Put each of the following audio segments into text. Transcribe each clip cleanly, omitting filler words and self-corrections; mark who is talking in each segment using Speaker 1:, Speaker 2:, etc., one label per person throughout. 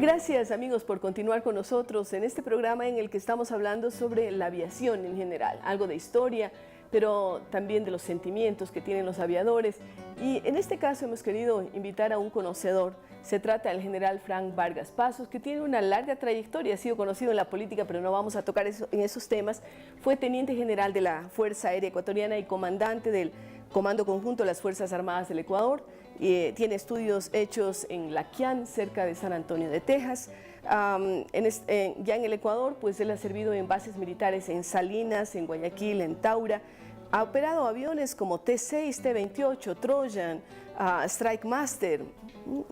Speaker 1: Gracias amigos por continuar con nosotros en este programa en el que estamos hablando sobre la aviación en general, algo de historia, pero también de los sentimientos que tienen los aviadores. Y en este caso hemos querido invitar a un conocedor. Se trata del general Frank Vargas Pasos, que tiene una larga trayectoria, ha sido conocido en la política, pero no vamos a tocar en esos temas. Fue teniente general de la Fuerza Aérea Ecuatoriana y comandante del Comando Conjunto de las Fuerzas Armadas del Ecuador. Tiene estudios hechos en Laquián, cerca de San Antonio de Texas. Ya en el Ecuador, pues él ha servido en bases militares en Salinas, en Guayaquil, en Taura. Ha operado aviones como T-6, T-28, Trojan, Strike Master.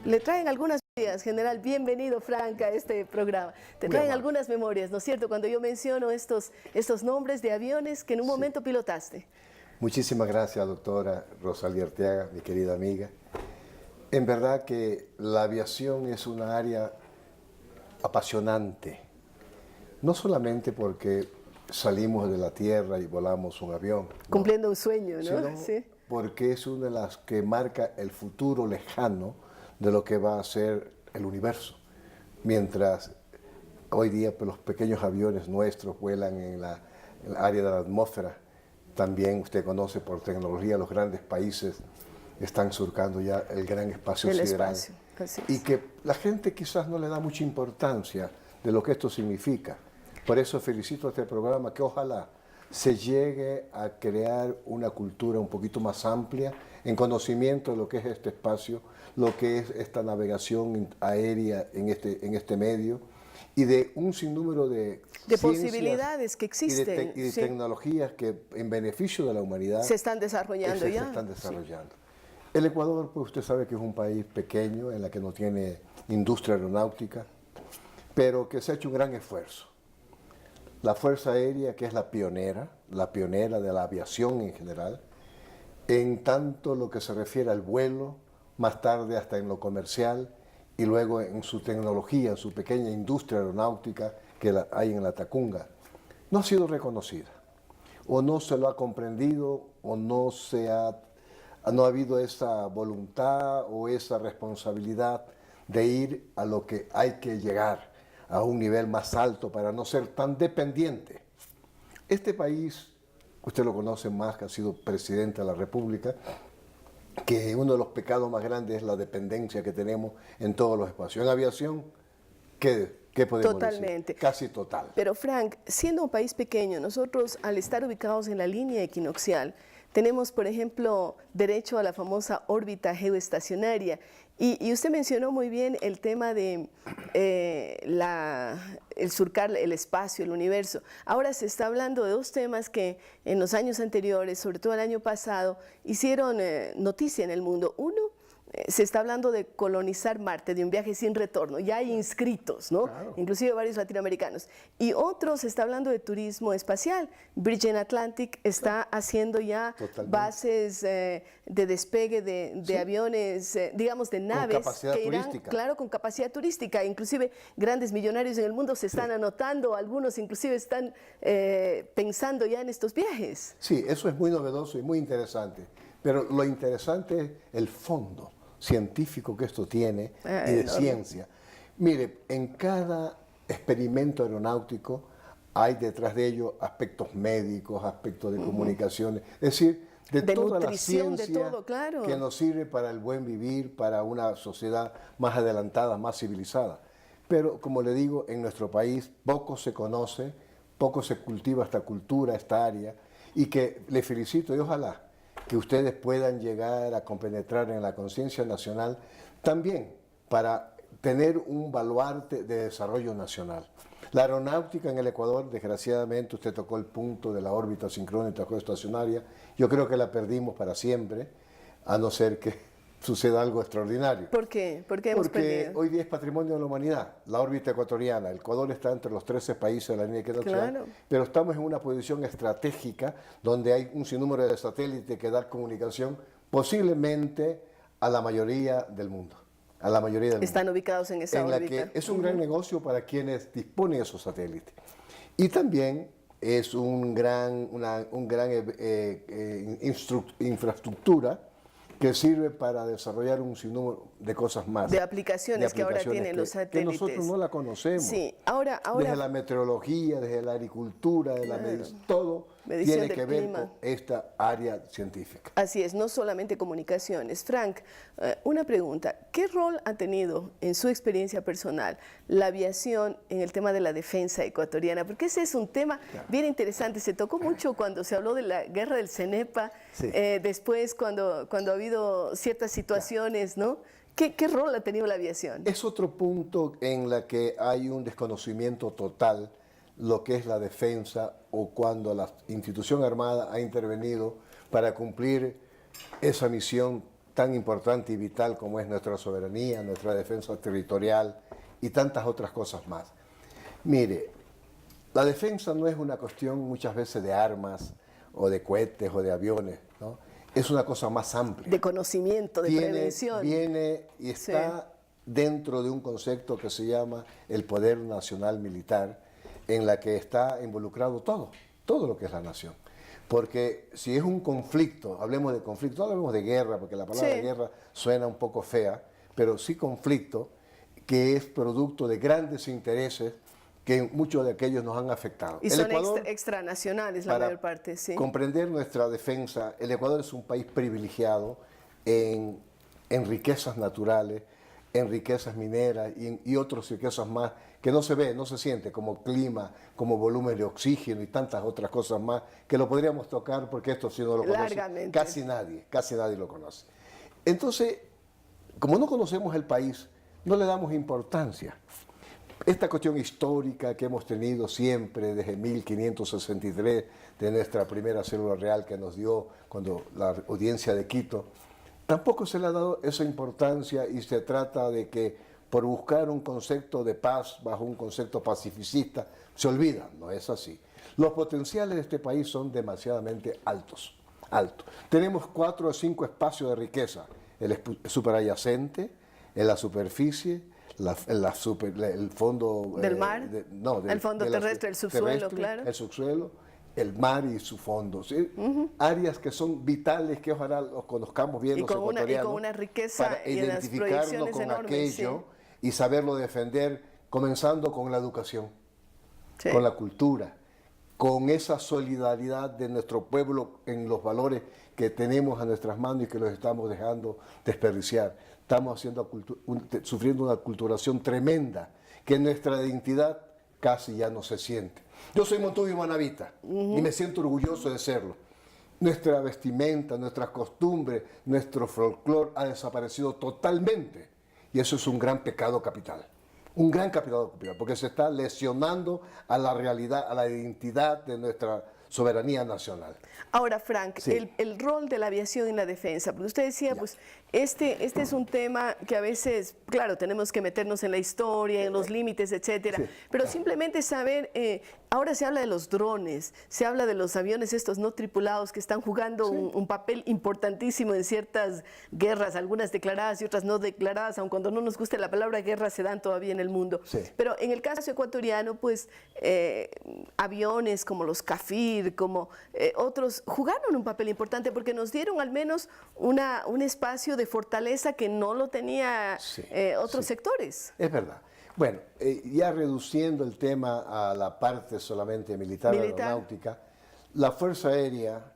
Speaker 1: Le traen algunas memorias, general. Bienvenido, Frank, a este programa. Te traen algunas memorias, ¿no es cierto? Cuando yo menciono estos nombres de aviones que en un momento pilotaste.
Speaker 2: Muchísimas gracias, doctora Rosalía Arteaga, mi querida amiga. En verdad que la aviación es una área apasionante, no solamente porque salimos de la tierra y volamos un avión.
Speaker 1: Cumpliendo un sueño, ¿no?
Speaker 2: Sino
Speaker 1: sí.
Speaker 2: Porque es una de las que marca el futuro lejano de lo que va a ser el universo. Mientras hoy día pues, los pequeños aviones nuestros vuelan en la área de la atmósfera, también usted conoce por tecnología los grandes países están surcando ya el gran espacio sideral. Y que la gente quizás no le da mucha importancia de lo que esto significa. Por eso felicito a este programa, que ojalá se llegue a crear una cultura un poquito más amplia en conocimiento de lo que es este espacio, lo que es esta navegación aérea en este medio, y de un sinnúmero de
Speaker 1: posibilidades que existen
Speaker 2: y de tecnologías que en beneficio de la humanidad
Speaker 1: se están desarrollando ya.
Speaker 2: Se están desarrollando. Sí. El Ecuador, pues usted sabe que es un país pequeño en la que no tiene industria aeronáutica, pero que se ha hecho un gran esfuerzo. La Fuerza Aérea, que es la pionera de la aviación en general, en tanto lo que se refiere al vuelo, más tarde hasta en lo comercial, y luego en su tecnología, en su pequeña industria aeronáutica que hay en la Tacunga, no ha sido reconocida, o no se lo ha comprendido, o no ha habido esa voluntad o esa responsabilidad de ir a lo que hay que llegar, a un nivel más alto para no ser tan dependiente. Este país, usted lo conoce más, que ha sido presidente de la República, que uno de los pecados más grandes es la dependencia que tenemos en todos los espacios. En aviación, ¿qué podemos decir? Casi total.
Speaker 1: Pero Frank, siendo un país pequeño, nosotros al estar ubicados en la línea equinoccial, tenemos, por ejemplo, derecho a la famosa órbita geoestacionaria. Y usted mencionó muy bien el tema de el surcar el espacio, el universo. Ahora se está hablando de dos temas que en los años anteriores, sobre todo el año pasado, hicieron noticia en el mundo. Uno, se está hablando de colonizar Marte, de un viaje sin retorno. Ya hay inscritos, ¿no? Claro. Inclusive varios latinoamericanos. Y otro, se está hablando de turismo espacial. Virgin Atlantic está haciendo ya bases de despegue de aviones, digamos de naves.
Speaker 2: Con capacidad turística.
Speaker 1: Claro, con capacidad turística. Inclusive grandes millonarios en el mundo se están anotando, algunos inclusive están pensando ya en estos viajes.
Speaker 2: Sí, eso es muy novedoso y muy interesante. Pero lo interesante es el fondo científico que esto tiene y de ciencia. Mire, en cada experimento aeronáutico hay detrás de ello aspectos médicos, aspectos de comunicaciones, es decir, de toda la ciencia que nos sirve para el buen vivir, para una sociedad más adelantada, más civilizada. Pero, como le digo, en nuestro país poco se conoce, poco se cultiva esta cultura, esta área, y que le felicito y ojalá que ustedes puedan llegar a compenetrar en la conciencia nacional también para tener un baluarte de desarrollo nacional. La aeronáutica en el Ecuador, desgraciadamente, usted tocó el punto de la órbita sincrónica geoestacionaria, yo creo que la perdimos para siempre, a no ser que suceda algo extraordinario.
Speaker 1: ¿Por qué? ¿Por qué hemos perdido?
Speaker 2: Porque hoy día es patrimonio de la humanidad, la órbita ecuatoriana. El Ecuador está entre los 13 países de la línea equinoccial, pero estamos en una posición estratégica donde hay un sinnúmero de satélites que dan comunicación posiblemente a la mayoría del mundo.
Speaker 1: Están ubicados en esa órbita.
Speaker 2: Es un gran negocio para quienes disponen de esos satélites. Y también es una gran infraestructura que sirve para desarrollar un sinnúmero de cosas más.
Speaker 1: De aplicaciones que ahora tienen los satélites.
Speaker 2: Que nosotros no la conocemos.
Speaker 1: Sí, ahora...
Speaker 2: Desde la meteorología, desde la agricultura, de la medicina, todo tiene que ver con esta área científica.
Speaker 1: Así es, no solamente comunicaciones. Frank, una pregunta. ¿Qué rol ha tenido en su experiencia personal la aviación en el tema de la defensa ecuatoriana? Porque ese es un tema bien interesante. Se tocó mucho cuando se habló de la guerra del CENEPA, después cuando ha habido ciertas situaciones, ¿no? ¿Qué rol ha tenido la aviación?
Speaker 2: Es otro punto en la que hay un desconocimiento total lo que es la defensa o cuando la institución armada ha intervenido para cumplir esa misión tan importante y vital como es nuestra soberanía, nuestra defensa territorial y tantas otras cosas más. Mire, la defensa no es una cuestión muchas veces de armas o de cohetes o de aviones, ¿no? Es una cosa más amplia.
Speaker 1: De conocimiento, de prevención.
Speaker 2: Viene y está dentro de un concepto que se llama el poder nacional militar, en la que está involucrado todo lo que es la nación. Porque si es un conflicto, hablemos de conflicto, no hablemos de guerra, porque la palabra guerra suena un poco fea, pero sí conflicto, que es producto de grandes intereses que muchos de aquellos nos han afectado.
Speaker 1: Y son extranacionales la mayor parte, sí.
Speaker 2: Comprender nuestra defensa, el Ecuador es un país privilegiado en riquezas naturales, en riquezas mineras y otras riquezas más que no se ve, no se siente, como clima, como volumen de oxígeno y tantas otras cosas más, que lo podríamos tocar porque esto sí no lo conoce casi nadie lo conoce. Entonces, como no conocemos el país, no le damos importancia. Esta cuestión histórica que hemos tenido siempre desde 1563, de nuestra primera célula real que nos dio cuando la audiencia de Quito, tampoco se le ha dado esa importancia y se trata de que por buscar un concepto de paz bajo un concepto pacificista se olvida, no es así. Los potenciales de este país son demasiadamente altos. Tenemos 4 o 5 espacios de riqueza, el superadyacente, en la superficie, el fondo
Speaker 1: del mar, el fondo terrestre, el subsuelo, claro.
Speaker 2: El subsuelo, el mar y su fondo. ¿Sí? Áreas que son vitales, que ojalá los conozcamos bien los ecuatorianos.
Speaker 1: Y con una riqueza
Speaker 2: para
Speaker 1: y unas proyecciones
Speaker 2: con
Speaker 1: enormes,
Speaker 2: aquello y saberlo defender, comenzando con la educación, con la cultura, con esa solidaridad de nuestro pueblo en los valores que tenemos a nuestras manos y que los estamos dejando desperdiciar. Estamos sufriendo una aculturación tremenda, que nuestra identidad casi ya no se siente. Yo soy montubi manabita y me siento orgulloso de serlo. Nuestra vestimenta, nuestras costumbres, nuestro folclore ha desaparecido totalmente. Y eso es un gran pecado capital. Un gran pecado capital, porque se está lesionando a la realidad, a la identidad de nuestra soberanía nacional.
Speaker 1: Ahora, Frank, el rol de la aviación en la defensa, porque usted decía, pues, este es un tema que a veces, claro, tenemos que meternos en la historia, en los límites, etcétera, pero simplemente saber, ahora se habla de los drones, se habla de los aviones estos no tripulados que están jugando un papel importantísimo en ciertas guerras, algunas declaradas y otras no declaradas, aun cuando no nos guste la palabra guerra, se dan todavía en el mundo. Pero en el caso ecuatoriano, pues, aviones como los Cafir, como otros, jugaron un papel importante porque nos dieron al menos un espacio de fortaleza que no lo tenía otros sectores.
Speaker 2: Es verdad. Bueno, ya reduciendo el tema a la parte solamente militar. Aeronáutica, la Fuerza Aérea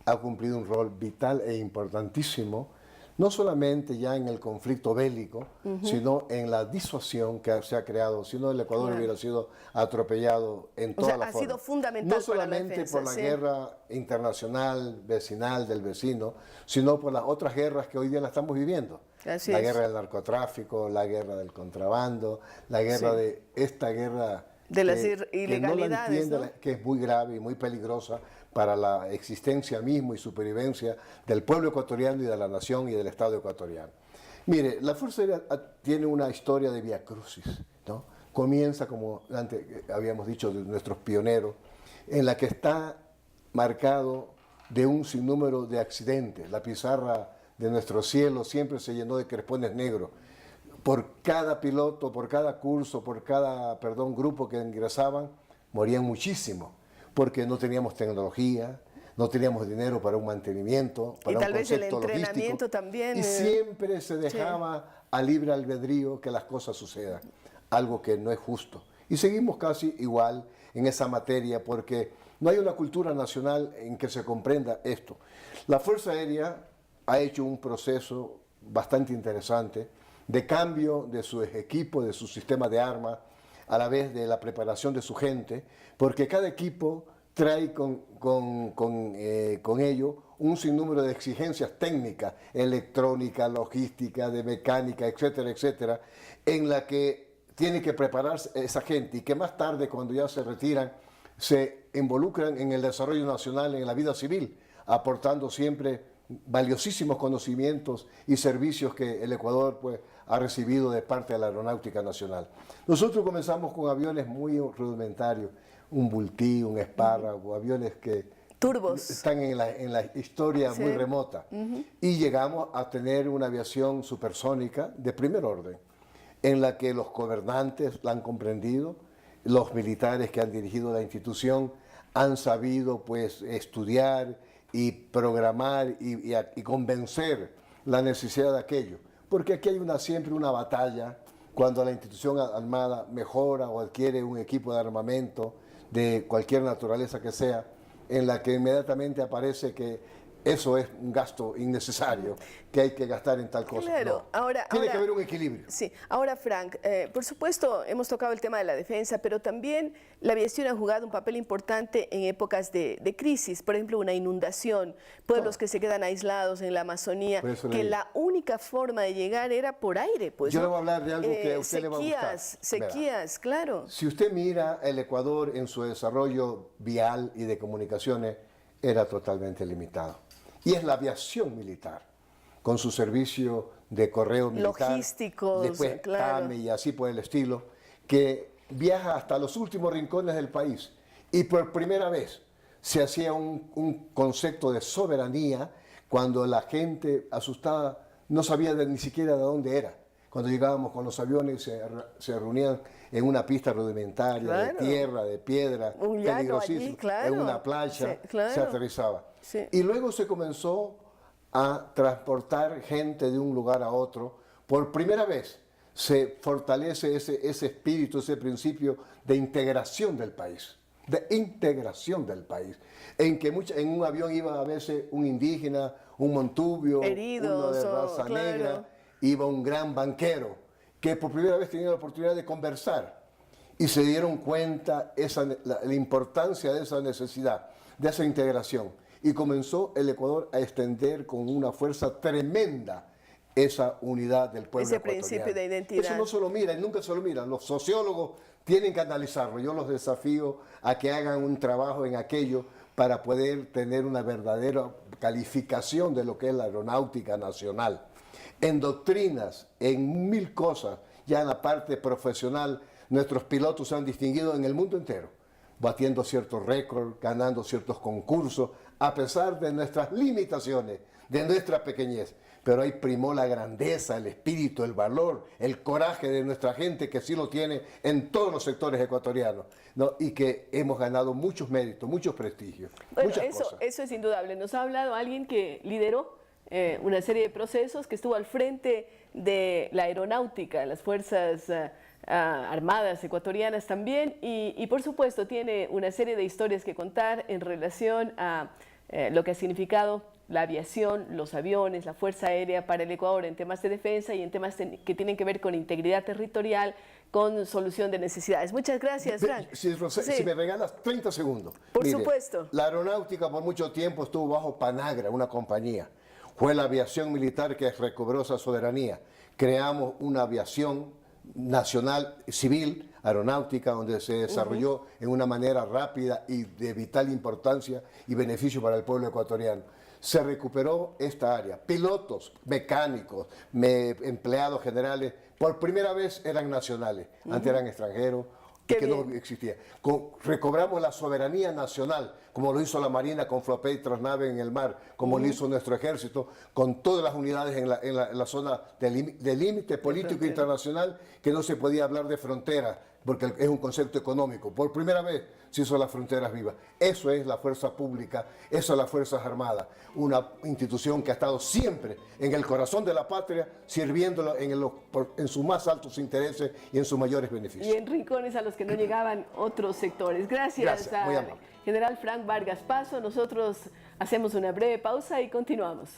Speaker 2: ha cumplido un rol vital e importantísimo, no solamente ya en el conflicto bélico, sino en la disuasión que se ha creado. Si no, el Ecuador hubiera sido atropellado en toda la forma.
Speaker 1: Ha sido fundamental
Speaker 2: no solamente
Speaker 1: para la defensa,
Speaker 2: por la guerra internacional, vecinal del vecino, sino por las otras guerras que hoy día la estamos viviendo. La guerra del narcotráfico, la guerra del contrabando, la guerra de esta guerra
Speaker 1: de las ilegalidades,
Speaker 2: ¿no? Que es muy grave y muy peligrosa para la existencia misma y supervivencia del pueblo ecuatoriano y de la nación y del Estado ecuatoriano. Mire, la Fuerza Aérea tiene una historia de viacrucis, ¿no? Comienza, como antes habíamos dicho, de nuestros pioneros, en la que está marcado de un sinnúmero de accidentes. La pizarra de nuestro cielo siempre se llenó de crespones negros. Por cada piloto, por cada curso, por cada, grupo que ingresaban, morían muchísimo, porque no teníamos tecnología, no teníamos dinero para un mantenimiento, para
Speaker 1: y
Speaker 2: un
Speaker 1: tal vez el
Speaker 2: concepto
Speaker 1: entrenamiento
Speaker 2: logístico,
Speaker 1: también.
Speaker 2: y siempre se dejaba a libre albedrío que las cosas sucedan, algo que no es justo. Y seguimos casi igual en esa materia porque no hay una cultura nacional en que se comprenda esto. La Fuerza Aérea ha hecho un proceso bastante interesante de cambio de su equipo, de su sistema de armas, a la vez de la preparación de su gente, porque cada equipo trae con ello un sinnúmero de exigencias técnicas, electrónica, logística, de mecánica, etcétera, etcétera, en la que tiene que prepararse esa gente y que más tarde, cuando ya se retiran, se involucran en el desarrollo nacional, en la vida civil, aportando siempre valiosísimos conocimientos y servicios que el Ecuador pues, ha recibido de parte de la Aeronáutica Nacional. Nosotros comenzamos con aviones muy rudimentarios, un Bultí, un Espárrago, aviones que
Speaker 1: turbos
Speaker 2: están en la historia muy remota. Y llegamos a tener una aviación supersónica de primer orden, en la que los gobernantes la han comprendido, los militares que han dirigido la institución han sabido pues, estudiar y programar y convencer la necesidad de aquello. Porque aquí hay siempre una batalla cuando la institución armada mejora o adquiere un equipo de armamento de cualquier naturaleza que sea, en la que inmediatamente aparece que eso es un gasto innecesario que hay que gastar en tal cosa.
Speaker 1: Claro,
Speaker 2: no. Tiene que haber un equilibrio.
Speaker 1: Sí, ahora Frank, por supuesto hemos tocado el tema de la defensa, pero también la aviación ha jugado un papel importante en épocas de crisis, por ejemplo una inundación, pueblos que se quedan aislados en la Amazonía, que la única forma de llegar era por aire. Pues,
Speaker 2: yo le voy a hablar de algo que a usted le va a gustar.
Speaker 1: Sequías, claro.
Speaker 2: Si usted mira el Ecuador en su desarrollo vial y de comunicaciones, era totalmente limitado. Y es la aviación militar, con su servicio de correo militar,
Speaker 1: logísticos,
Speaker 2: después
Speaker 1: claro.
Speaker 2: TAME y así por el estilo, que viaja hasta los últimos rincones del país. Y por primera vez se hacía un concepto de soberanía cuando la gente asustada no sabía ni siquiera de dónde era. Cuando llegábamos con los aviones se reunían en una pista rudimentaria, de tierra, de piedra, peligrosísimo, en una playa, se aterrizaba.
Speaker 1: Sí.
Speaker 2: Y luego se comenzó a transportar gente de un lugar a otro. Por primera vez se fortalece ese espíritu, ese principio de integración del país. En que en un avión iba a veces un indígena, un montubio, uno de raza negra, iba un gran banquero, que por primera vez tenía la oportunidad de conversar y se dieron cuenta la importancia de esa necesidad, de esa integración. Y comenzó el Ecuador a extender con una fuerza tremenda esa unidad del pueblo ecuatoriano.
Speaker 1: Ese principio de identidad.
Speaker 2: Eso no se lo mira, nunca se lo miran. Los sociólogos tienen que analizarlo. Yo los desafío a que hagan un trabajo en aquello para poder tener una verdadera calificación de lo que es la aeronáutica nacional. En doctrinas, en mil cosas, ya en la parte profesional, nuestros pilotos se han distinguido en el mundo entero, batiendo ciertos récords, ganando ciertos concursos, a pesar de nuestras limitaciones, de nuestra pequeñez. Pero ahí primó la grandeza, el espíritu, el valor, el coraje de nuestra gente, que sí lo tiene en todos los sectores ecuatorianos, ¿no? Y que hemos ganado muchos méritos, muchos prestigios,
Speaker 1: bueno,
Speaker 2: muchas cosas.
Speaker 1: Eso es indudable. Nos ha hablado alguien que lideró una serie de procesos, que estuvo al frente de la aeronáutica, las fuerzas armadas ecuatorianas también, y por supuesto tiene una serie de historias que contar en relación a lo que ha significado la aviación, los aviones, la Fuerza Aérea para el Ecuador en temas de defensa y en temas que tienen que ver con integridad territorial, con solución de necesidades. Muchas gracias, Frank.
Speaker 2: Si me regalas 30 segundos.
Speaker 1: Por supuesto.
Speaker 2: La aeronáutica por mucho tiempo estuvo bajo Panagra, una compañía. Fue la aviación militar que recobró esa soberanía. Creamos una aviación nacional civil, aeronáutica, donde se desarrolló en una manera rápida y de vital importancia y beneficio para el pueblo ecuatoriano. Se recuperó esta área. Pilotos, mecánicos, empleados generales, por primera vez eran nacionales, antes eran extranjeros, que no existía. Recobramos la soberanía nacional, como lo hizo la Marina con flotilla y trasnave en el mar, como lo hizo nuestro ejército, con todas las unidades en la zona de límite político internacional, que no se podía hablar de frontera, porque es un concepto económico. Por primera vez se hizo las fronteras vivas. Eso es la fuerza pública, eso es las Fuerzas Armadas, una institución que ha estado siempre en el corazón de la patria, sirviéndola en sus más altos intereses y en sus mayores beneficios.
Speaker 1: Y en rincones a los que no llegaban otros sectores. Gracias
Speaker 2: muy
Speaker 1: al
Speaker 2: amable.
Speaker 1: general Frank Vargas Paso. Nosotros hacemos una breve pausa y continuamos.